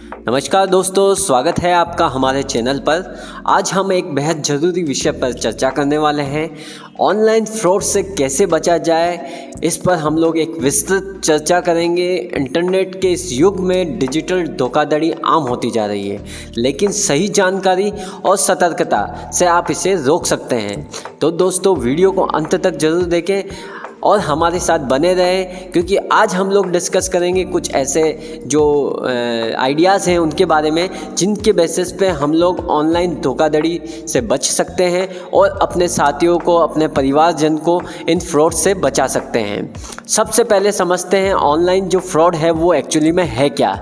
नमस्कार दोस्तों, स्वागत है आपका हमारे चैनल पर। आज हम एक बेहद ज़रूरी विषय पर चर्चा करने वाले हैं। ऑनलाइन फ्रॉड से कैसे बचा जाए, इस पर हम लोग एक विस्तृत चर्चा करेंगे। इंटरनेट के इस युग में डिजिटल धोखाधड़ी आम होती जा रही है, लेकिन सही जानकारी और सतर्कता से आप इसे रोक सकते हैं। तो दोस्तों, वीडियो को अंत तक ज़रूर देखें और हमारे साथ बने रहें, क्योंकि आज हम लोग डिस्कस करेंगे कुछ ऐसे जो आइडियाज़ हैं उनके बारे में, जिनके बेसिस पे हम लोग ऑनलाइन धोखाधड़ी से बच सकते हैं और अपने साथियों को, अपने परिवारजन को इन फ्रॉड से बचा सकते हैं। सबसे पहले समझते हैं ऑनलाइन जो फ्रॉड है वो एक्चुअली में है क्या।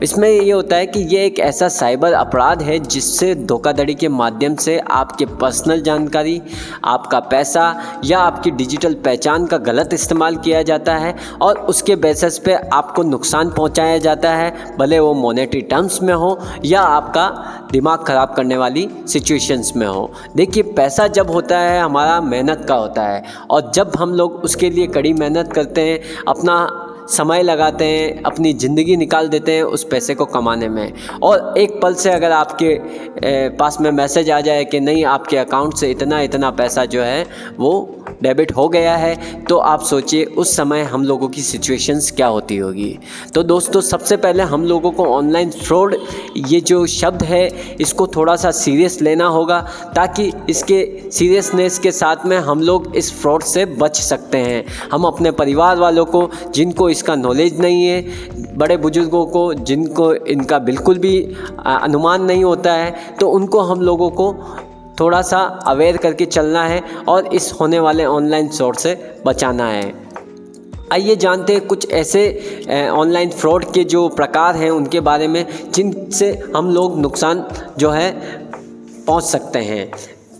इसमें ये होता है कि ये एक ऐसा साइबर अपराध है जिससे धोखाधड़ी के माध्यम से आपके पर्सनल जानकारी, आपका पैसा या आपकी डिजिटल पहचान का गलत इस्तेमाल किया जाता है और उसके बेसिस पे आपको नुकसान पहुंचाया जाता है, भले वो मॉनेटरी टर्म्स में हो या आपका दिमाग ख़राब करने वाली सिचुएशंस में हो। देखिए, पैसा जब होता है हमारा मेहनत का होता है, और जब हम लोग उसके लिए कड़ी मेहनत करते हैं, अपना समय लगाते हैं, अपनी ज़िंदगी निकाल देते हैं उस पैसे को कमाने में, और एक पल से अगर आपके पास में मैसेज आ जाए कि नहीं, आपके अकाउंट से इतना इतना पैसा जो है वो डेबिट हो गया है, तो आप सोचिए उस समय हम लोगों की सिचुएशंस क्या होती होगी। तो दोस्तों, सबसे पहले हम लोगों को ऑनलाइन फ्रॉड ये जो शब्द है इसको थोड़ा सा सीरियस लेना होगा, ताकि इसके सीरियसनेस के साथ में हम लोग इस फ्रॉड से बच सकते हैं। हम अपने परिवार वालों को, जिनको इसका नॉलेज नहीं है, बड़े बुजुर्गों को जिनको इनका बिल्कुल भी अनुमान नहीं होता है, तो उनको हम लोगों को थोड़ा सा अवेयर करके चलना है और इस होने वाले ऑनलाइन फ्रॉड से बचाना है। आइए जानते हैं कुछ ऐसे ऑनलाइन फ्रॉड के जो प्रकार हैं उनके बारे में, जिनसे हम लोग नुकसान जो है पहुंच सकते हैं।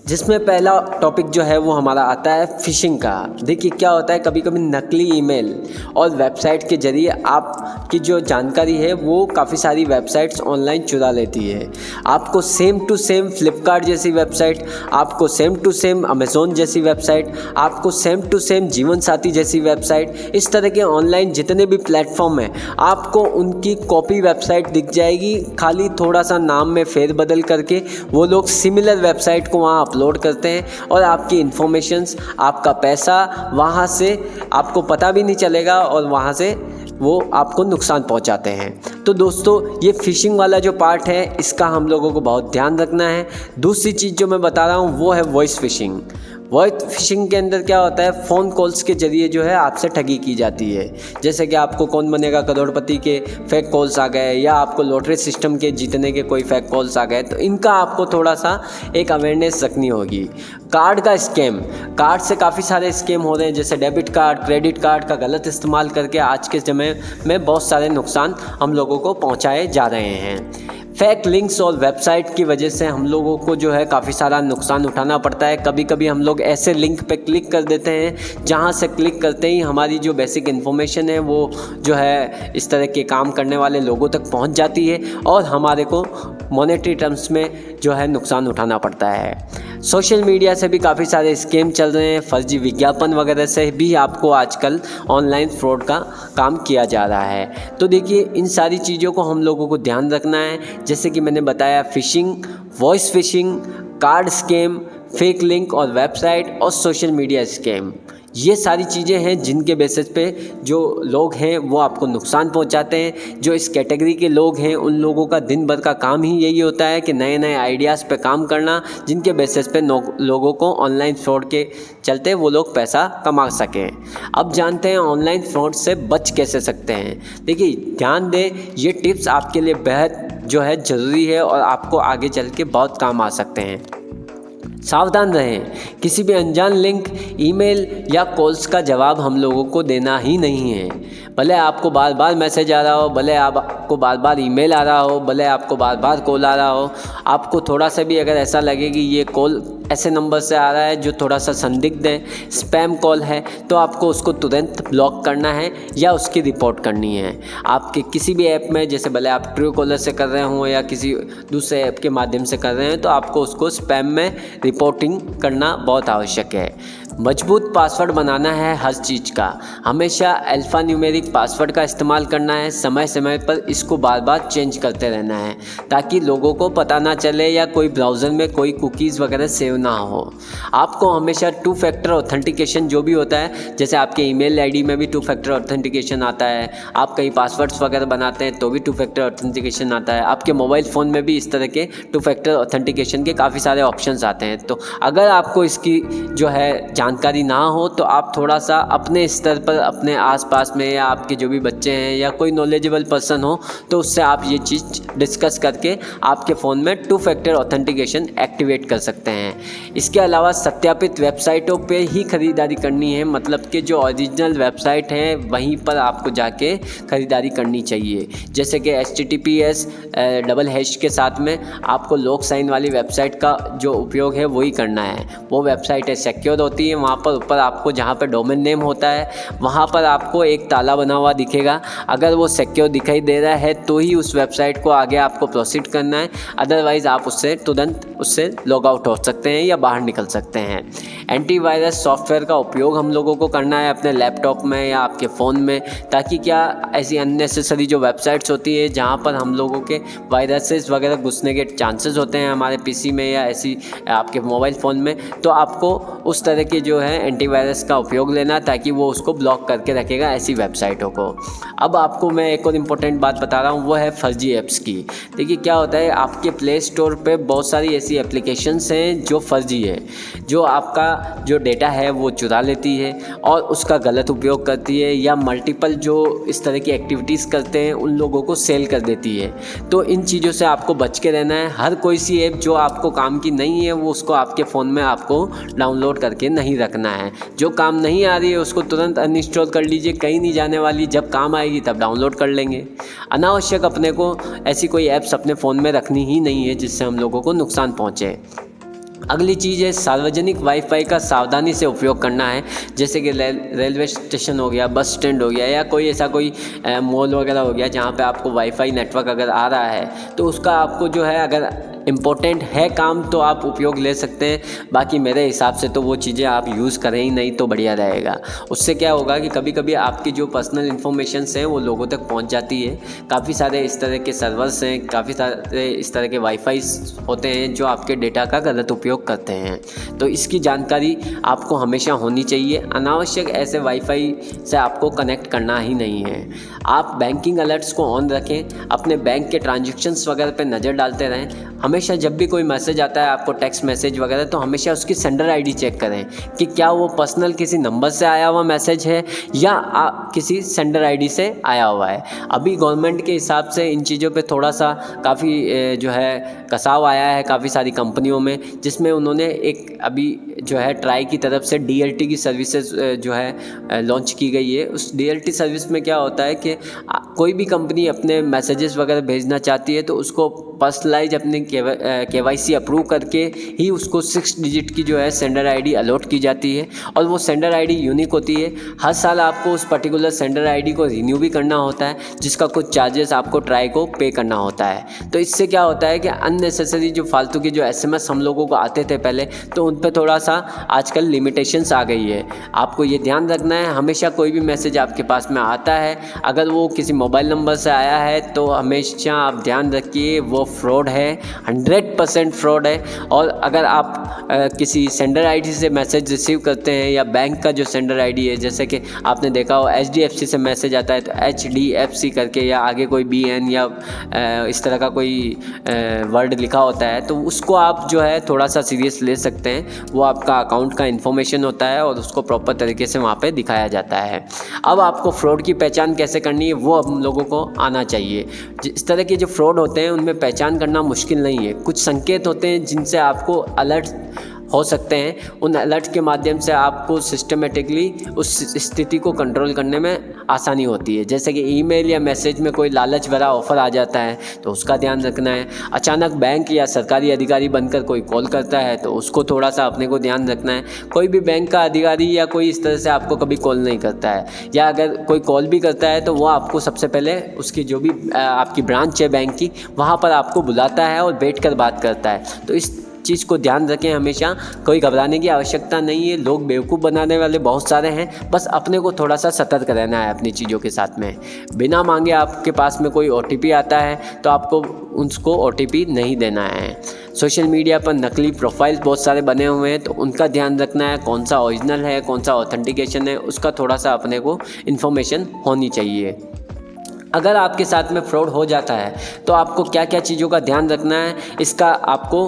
जिसमें पहला टॉपिक जो है वो हमारा आता है फ़िशिंग का। देखिए, क्या होता है, कभी कभी नकली ईमेल और वेबसाइट के ज़रिए आपकी जो जानकारी है वो काफ़ी सारी वेबसाइट्स ऑनलाइन चुरा लेती है। आपको सेम टू सेम फ्लिपकार्ट जैसी वेबसाइट, आपको सेम टू सेम अमेज़ॉन जैसी वेबसाइट, आपको सेम टू सेम जीवन साथी जैसी वेबसाइट, इस तरह के ऑनलाइन जितने भी प्लेटफॉर्म हैं, आपको उनकी कॉपी वेबसाइट दिख जाएगी। खाली थोड़ा सा नाम में फेरबदल करके वो लोग सिमिलर वेबसाइट को वहाँ अपलोड करते हैं और आपकी इन्फॉर्मेशंस, आपका पैसा वहाँ से आपको पता भी नहीं चलेगा और वहाँ से वो आपको नुकसान पहुंचाते हैं। तो दोस्तों, ये फ़िशिंग वाला जो पार्ट है इसका हम लोगों को बहुत ध्यान रखना है। दूसरी चीज़ जो मैं बता रहा हूँ वो है वॉइस फ़िशिंग। वॉइस फ़िशिंग के अंदर क्या होता है, फ़ोन कॉल्स के ज़रिए जो है आपसे ठगी की जाती है। जैसे कि आपको कौन बनेगा करोड़पति के फेक कॉल्स आ गए, या आपको लॉटरी सिस्टम के जीतने के कोई फेक कॉल्स आ गए, तो इनका आपको थोड़ा सा एक अवेयरनेस रखनी होगी। कार्ड का स्कैम, कार्ड से काफ़ी सारे स्कैम हो रहे हैं, जैसे डेबिट कार्ड, क्रेडिट कार्ड का गलत इस्तेमाल करके आज के समय में बहुत सारे नुकसान हम लोगों को पहुँचाए जा रहे हैं। फेक लिंक्स और वेबसाइट की वजह से हम लोगों को जो है काफ़ी सारा नुकसान उठाना पड़ता है। कभी कभी हम लोग ऐसे लिंक पे क्लिक कर देते हैं जहां से क्लिक करते ही हमारी जो बेसिक इन्फॉर्मेशन है वो जो है इस तरह के काम करने वाले लोगों तक पहुंच जाती है और हमारे को मॉनेटरी टर्म्स में जो है नुकसान उठाना पड़ता है। सोशल मीडिया से भी काफ़ी सारे स्कैम चल रहे हैं, फर्जी विज्ञापन वगैरह से भी आपको आजकल ऑनलाइन फ्रॉड का काम किया जा रहा है। तो देखिए, इन सारी चीज़ों को हम लोगों को ध्यान रखना है। जैसे कि मैंने बताया, phishing, voice phishing, card scam, fake link और वेबसाइट और सोशल मीडिया स्कैम, ये सारी चीज़ें हैं जिनके बेसिस पे जो लोग हैं वो आपको नुकसान पहुंचाते हैं। जो इस कैटेगरी के लोग हैं उन लोगों का दिन भर का काम ही यही होता है कि नए नए आइडियाज़ पे काम करना, जिनके बेसिस पे लोगों को ऑनलाइन फ्रॉड के चलते वो लोग पैसा कमा सकें। अब जानते हैं ऑनलाइन फ्रॉड से बच कैसे सकते हैं। देखिए, ध्यान दें, ये टिप्स आपके लिए बेहद जो है ज़रूरी है और आपको आगे चल के बहुत काम आ सकते हैं। सावधान रहें, किसी भी अनजान लिंक, ईमेल या कॉल्स का जवाब हम लोगों को देना ही नहीं है। भले आपको बार बार मैसेज आ रहा हो, भले आपको बार बार ईमेल आ रहा हो, भले आपको बार बार कॉल आ रहा हो, आपको थोड़ा सा भी अगर ऐसा लगे कि ये कॉल ऐसे नंबर से आ रहा है जो थोड़ा सा संदिग्ध है, स्पैम कॉल है, तो आपको उसको तुरंत ब्लॉक करना है या उसकी रिपोर्ट करनी है। आपके किसी भी ऐप में, जैसे भले आप ट्रू कॉलर से कर रहे हों या किसी दूसरे ऐप के माध्यम से कर रहे हैं, तो आपको उसको स्पैम में रिपोर्टिंग करना बहुत आवश्यक है। मजबूत पासवर्ड बनाना है हर चीज़ का। हमेशा अल्फ़ा न्यूमेरिक पासवर्ड का इस्तेमाल करना है। समय समय पर इसको बार बार चेंज करते रहना है ताकि लोगों को पता ना चले या कोई ब्राउज़र में कोई कुकीज़ वगैरह सेव ना हो। आपको हमेशा 2 फैक्टर ऑथेंटिकेशन जो भी होता है, जैसे आपके ईमेल आईडी में भी 2 फैक्टर ऑथेंटिकेशन आता है, आप कहीं पासवर्ड्स वगैरह बनाते हैं तो भी 2 फैक्टर ऑथेंटिकेशन आता है, आपके मोबाइल फ़ोन में भी इस तरह के 2 फैक्टर ऑथेंटिकेशन के काफ़ी सारे ऑप्शंस आते हैं। तो अगर आपको इसकी जो है जानकारी ना हो तो आप थोड़ा सा अपने स्तर पर अपने आसपास में या आपके जो भी बच्चे हैं या कोई नॉलेजेबल पर्सन हो तो उससे आप ये चीज़ डिस्कस करके आपके फ़ोन में 2 फैक्टर ऑथेंटिकेशन एक्टिवेट कर सकते हैं। इसके अलावा सत्यापित वेबसाइटों पे ही ख़रीदारी करनी है, मतलब कि जो ओरिजिनल वेबसाइट है वहीं पर आपको जाके ख़रीदारी करनी चाहिए। जैसे कि HTTPS # के साथ में आपको लॉक साइन वाली वेबसाइट का जो उपयोग है वही करना है। वो वेबसाइट सिक्योर होती है। वहाँ पर ऊपर आपको जहाँ पर डोमेन नेम होता है वहाँ पर आपको एक ताला बना हुआ दिखेगा। अगर वो सिक्योर दिखाई दे रहा है तो ही उस वेबसाइट को आगे आपको प्रोसीड करना है, अदरवाइज़ आप उससे तुरंत लॉग आउट हो सकते हैं या बाहर निकल सकते हैं। एंटीवायरस सॉफ्टवेयर का उपयोग हम लोगों को करना है अपने लैपटॉप में या आपके फ़ोन में, ताकि क्या ऐसी अननेसेसरी जो वेबसाइट्स होती है जहाँ पर हम लोगों के वायरसेस वगैरह घुसने के चांसेस होते हैं हमारे पीसी में या ऐसी आपके मोबाइल फ़ोन में, तो आपको उस तरह के जो है एंटीवायरस का उपयोग लेना ताकि वो उसको ब्लॉक करके रखेगा ऐसी वेबसाइटों को। अब आपको मैं एक और इम्पोर्टेंट बात बता रहा हूँ, वो है फर्जी ऐप्स की। देखिए क्या होता है, आपके प्ले स्टोर पे बहुत सारी ऐसी एप्लीकेशंस हैं जो फर्जी है, जो आपका जो डेटा है वो चुरा लेती है और उसका गलत उपयोग करती है, या मल्टीपल जो इस तरह की एक्टिविटीज़ करते हैं उन लोगों को सेल कर देती है। तो इन चीज़ों से आपको बच के रहना है। हर कोई सी ऐप जो आपको काम की नहीं है वो उसको आपके फ़ोन में आपको डाउनलोड करके नहीं रखना है। जो काम नहीं आ रही है उसको तुरंत अनइंस्टॉल कर लीजिए, कहीं नहीं जाने वाली, जब काम आएगी तब डाउनलोड कर लेंगे। अनावश्यक अपने को ऐसी कोई ऐप्स अपने फ़ोन में रखनी ही नहीं है जिससे हम लोगों को नुकसान पहुँचे। अगली चीज़ है सार्वजनिक वाईफाई का सावधानी से उपयोग करना है। जैसे कि रेलवे स्टेशन हो गया, बस स्टैंड हो गया, या कोई ऐसा कोई मॉल वगैरह हो गया जहाँ पे आपको वाईफाई नेटवर्क अगर आ रहा है तो उसका आपको जो है अगर इम्पोर्टेंट है काम तो आप उपयोग ले सकते हैं। बाकी मेरे हिसाब से तो वो चीज़ें आप यूज़ करें ही नहीं तो बढ़िया रहेगा। उससे क्या होगा कि कभी कभी आपकी जो पर्सनल इन्फॉर्मेशंस हैं वो लोगों तक पहुंच जाती है। काफ़ी सारे इस तरह के सर्वर्स हैं, काफ़ी सारे इस तरह के वाईफाई होते हैं जो आपके डेटा का गलत उपयोग करते हैं, तो इसकी जानकारी आपको हमेशा होनी चाहिए। अनावश्यक ऐसे वाईफाई से आपको कनेक्ट करना ही नहीं है। आप बैंकिंग अलर्ट्स को ऑन रखें, अपने बैंक के ट्रांजेक्शन्स वगैरह पे नज़र डालते रहें। हमेशा जब भी कोई मैसेज आता है आपको टेक्स्ट मैसेज वगैरह, तो हमेशा उसकी सेंडर आईडी चेक करें कि क्या वो पर्सनल किसी नंबर से आया हुआ मैसेज है या किसी सेंडर आईडी से आया हुआ है। अभी गवर्नमेंट के हिसाब से इन चीज़ों पे थोड़ा सा काफ़ी जो है कसाव आया है काफ़ी सारी कंपनियों में, जिसमें उन्होंने एक अभी जो है ट्राई की तरफ से DLT की सर्विसेज जो है लॉन्च की गई है। उस DLT सर्विस में क्या होता है कि कोई भी कंपनी अपने मैसेजेस वगैरह भेजना चाहती है तो उसको पर्सनलाइज अपने KYC अप्रूव करके ही उसको 6 डिजिट की जो है सेंडर आईडी अलॉट की जाती है, और वो सेंडर आईडी यूनिक होती है। हर साल आपको उस पर्टिकुलर सेंडर आईडी को रिन्यू भी करना होता है, जिसका कुछ चार्जेस आपको ट्राई को पे करना होता है। तो इससे क्या होता है कि अननेसेसरी जो फालतू की जो SMS हम लोगों को आते थे पहले, तो उन पर थोड़ा सा आजकल लिमिटेशंस आ गई है। आपको ये ध्यान रखना है, हमेशा कोई भी मैसेज आपके पास में आता है अगर वो किसी मोबाइल नंबर से आया है तो हमेशा आप ध्यान रखिए वो फ्रॉड है, 100% फ्रॉड है। और अगर आप किसी सेंडर आईडी से मैसेज रिसीव करते हैं या बैंक का जो सेंडर आईडी है, जैसे कि आपने देखा हो HDFC से मैसेज आता है तो HDFC करके या आगे कोई BN या इस तरह का कोई वर्ड लिखा होता है, तो उसको आप जो है थोड़ा सा सीरियस ले सकते हैं। वो आपका अकाउंट का इन्फॉर्मेशन होता है और उसको प्रॉपर तरीके से वहाँ पे दिखाया जाता है। अब आपको फ्रॉड की पहचान कैसे करनी है वो हम लोगों को आना चाहिए। इस तरह के जो फ्रॉड होते हैं उनमें पहचान करना मुश्किल नहीं है। कुछ संकेत होते हैं जिनसे आपको अलर्ट हो सकते हैं, उन अलर्ट के माध्यम से आपको सिस्टमेटिकली उस स्थिति को कंट्रोल करने में आसानी होती है। जैसे कि ईमेल या मैसेज में कोई लालच भरा ऑफ़र आ जाता है तो उसका ध्यान रखना है। अचानक बैंक या सरकारी अधिकारी बनकर कोई कॉल करता है तो उसको थोड़ा सा अपने को ध्यान रखना है। कोई भी बैंक का अधिकारी या कोई इस तरह से आपको कभी कॉल नहीं करता है, या अगर कोई कॉल भी करता है तो वो आपको सबसे पहले उसकी जो भी आपकी ब्रांच है बैंक की, वहाँ पर आपको बुलाता है और बैठ कर बात करता है। तो इस चीज़ को ध्यान रखें हमेशा, कोई घबराने की आवश्यकता नहीं है। लोग बेवकूफ़ बनाने वाले बहुत सारे हैं, बस अपने को थोड़ा सा सतर्क रहना है अपनी चीज़ों के साथ में। बिना मांगे आपके पास में कोई OTP आता है तो आपको उसको OTP नहीं देना है। सोशल मीडिया पर नकली प्रोफाइल्स बहुत सारे बने हुए हैं, तो उनका ध्यान रखना है, कौन सा ओरिजिनल है, कौन सा ऑथेंटिकेशन है, उसका थोड़ा सा अपने को इन्फॉर्मेशन होनी चाहिए। अगर आपके साथ में फ्रॉड हो जाता है तो आपको क्या क्या चीज़ों का ध्यान रखना है, इसका आपको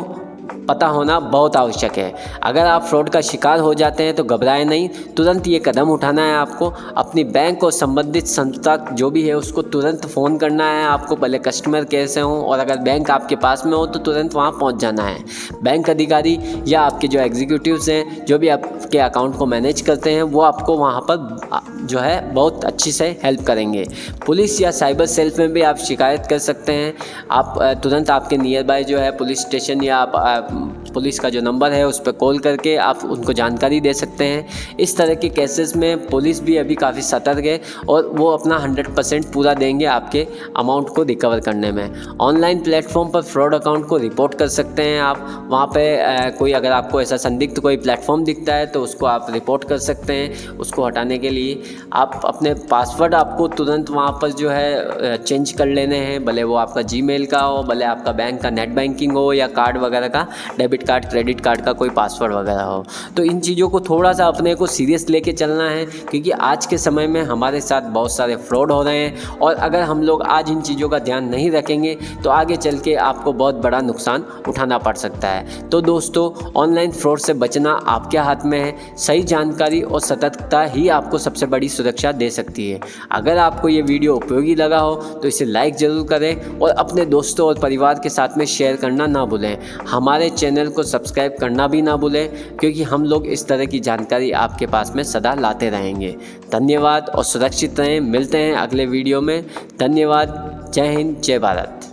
पता होना बहुत आवश्यक है। अगर आप फ्रॉड का शिकार हो जाते हैं तो घबराएं नहीं, तुरंत ये कदम उठाना है आपको। अपनी बैंक और संबंधित संस्था जो भी है उसको तुरंत फ़ोन करना है आपको, भले कस्टमर केयर से हो, और अगर बैंक आपके पास में हो तो तुरंत वहाँ पहुँच जाना है। बैंक अधिकारी या आपके जो एग्जीक्यूटिव्स हैं, जो भी आपके अकाउंट को मैनेज करते हैं, वो आपको वहाँ पर जो है बहुत अच्छी से हेल्प करेंगे। पुलिस या साइबर सेल में भी आप शिकायत कर सकते हैं। आप तुरंत आपके नियर बाय जो है पुलिस स्टेशन या आप पुलिस का जो नंबर है उस पर कॉल करके आप उनको जानकारी दे सकते हैं। इस तरह के केसेस में पुलिस भी अभी काफ़ी सतर्क है और वो अपना 100% पूरा देंगे आपके अमाउंट को रिकवर करने में। ऑनलाइन प्लेटफॉर्म पर फ्रॉड अकाउंट को रिपोर्ट कर सकते हैं आप। वहाँ पे कोई अगर आपको ऐसा संदिग्ध कोई प्लेटफॉर्म दिखता है तो उसको आप रिपोर्ट कर सकते हैं। उसको हटाने के लिए आप अपने पासवर्ड आपको तुरंत वहाँ पर जो है चेंज कर लेने हैं, भले वो आपका जीमेल का हो, भले आपका बैंक का नेट बैंकिंग हो या कार्ड वगैरह का, डेबिट कार्ड क्रेडिट कार्ड का कोई पासवर्ड वगैरह हो। तो इन चीज़ों को थोड़ा सा अपने को सीरियस लेके चलना है, क्योंकि आज के समय में हमारे साथ बहुत सारे फ्रॉड हो रहे हैं और अगर हम लोग आज इन चीज़ों का ध्यान नहीं रखेंगे तो आगे चल के आपको बहुत बड़ा नुकसान उठाना पड़ सकता है। तो दोस्तों, ऑनलाइन फ्रॉड से बचना आपके हाथ में है। सही जानकारी और सतर्कता ही आपको सबसे बड़ी सुरक्षा दे सकती है। अगर आपको ये वीडियो उपयोगी लगा हो तो इसे लाइक ज़रूर करें और अपने दोस्तों और परिवार के साथ में शेयर करना ना भूलें। हमारे चैनल को सब्सक्राइब करना भी ना भूलें, क्योंकि हम लोग इस तरह की जानकारी आपके पास में सदा लाते रहेंगे। धन्यवाद और सुरक्षित रहें। मिलते हैं अगले वीडियो में। धन्यवाद। जय हिंद, जय भारत।